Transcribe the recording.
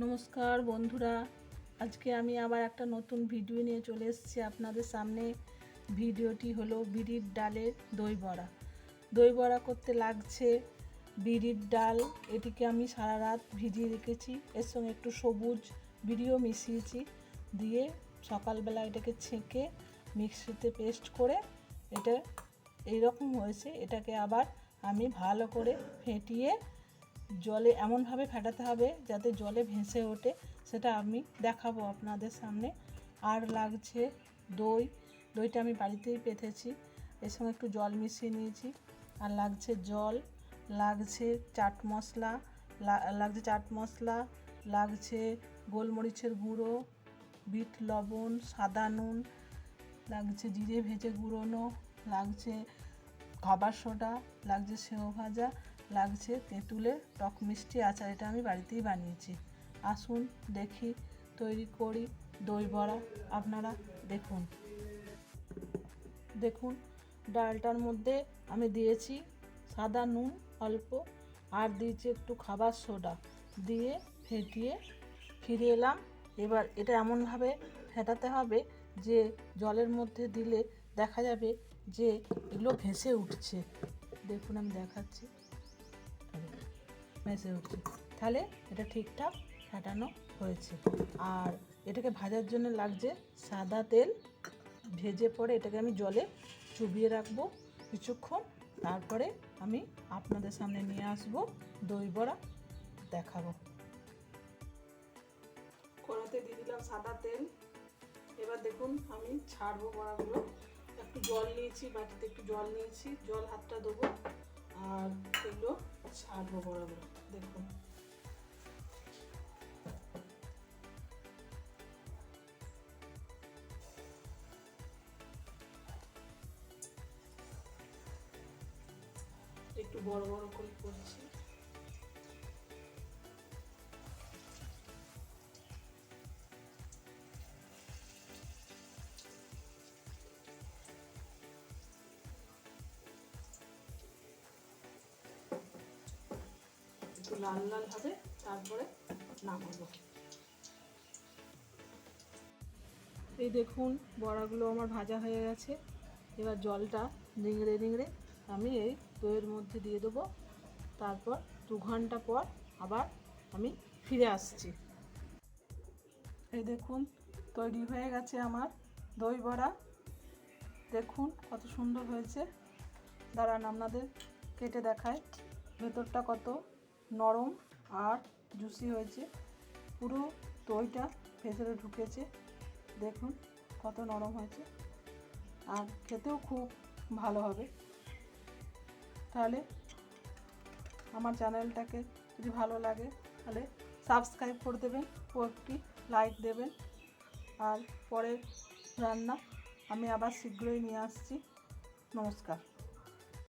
নমস্কার বন্ধুরা, আজকে আমি আবার একটা নতুন ভিডিও নিয়ে চলে এসেছি আপনাদের সামনে। ভিডিওটি হলো বিরির ডালের দই বড়া। দই বড়া করতে লাগছে বিরির ডাল। এটিকে আমি সারা রাত ভিজিয়ে রেখেছি, এর সঙ্গে একটু সবুজ বিরিও মিশিয়েছি, দিয়ে সকালবেলা এটাকে ছেঁকে মিক্সিতে পেস্ট করে এটা এইরকম হয়েছে। এটাকে আবার আমি ভালো করে ফেটিয়ে জলে এমনভাবে ফেটাতে হবে যাতে জলে ভেসে ওঠে, সেটা আমি দেখাবো আপনাদের সামনে। আর লাগছে দইটা আমি বাড়িতেই পেতেছি, এর সঙ্গে একটু জল মিশিয়ে নিয়েছি। আর লাগছে জল, লাগছে চাট মশলা, লাগছে গোলমরিচের গুঁড়ো, বিট লবণ, সাদা নুন, লাগছে জিরে ভেজে গুঁড়োনো, লাগছে খাবার সোডা, লাগছে সেও ভাজা, লাগছে তেঁতুলের টক মিষ্টি আচার। এটা আমি বাড়িতেই বানিয়েছি। আসুন দেখি তৈরি করি দই বড়া। আপনারা দেখুন ডালটার মধ্যে আমি দিয়েছি সাদা নুন অল্প, আর দিয়েছি একটু খাবার সোডা, দিয়ে ফেটিয়ে ফিরে এলাম। এবার এটা এমনভাবে ফেটাতে হবে যে জলের মধ্যে দিলে দেখা যাবে যে এগুলো ভেসে উঠছে। দেখুন আমি দেখাচ্ছি, ভেসে উঠছে, তাহলে এটা ঠিকঠাক ফেটানো হয়েছে। আর এটাকে ভাজার জন্য লাগছে সাদা তেল, ভেজে পরে এটাকে আমি জলে চুবিয়ে রাখবো কিছুক্ষণ, তারপরে আমি আপনাদের সামনে নিয়ে আসবো দই বড়া দেখাবো। কড়াতে দিয়ে দিলাম সাদা তেল। এবার দেখুন আমি ছাড়বো বড়াগুলো। একটু জল নিয়েছি, বাটিতে একটু জল নিয়েছি, জল হাতটা দেবো আর এগুলো ছাড়বো বড়াগুলো। দেখুন একটু বড় বড় করে করছি। একটু লাল লাল হবে, তারপরে নামাবো। এই দেখুন বড়াগুলো আমার ভাজা হয়ে গেছে। এবার জলটা নিংড়ে নিংড়ে আমি এই দইয়ের মধ্যে দিয়ে দেবো। তারপর 2 ঘন্টা পর আবার আমি ফিরে আসছি। এই দেখুন তৈরি হয়ে গেছে আমার দই বড়া। দেখুন কত সুন্দর হয়েছে। দাঁড়ান আপনাদের কেটে দেখায় ভেতরটা কত নরম আর জুসি হয়েছে, পুরো দইটা ভেতরে ঢুকেছে। দেখুন কত নরম হয়েছে, আর খেতেও খুব ভালো হবে। তাহলে আমার চ্যানেলটাকে যদি ভালো লাগে তাহলে সাবস্ক্রাইব করে দেবেন ও একটি লাইক দেবেন। আর পরের রান্না আমি আবার শীঘ্রই নিয়ে আসছি। নমস্কার।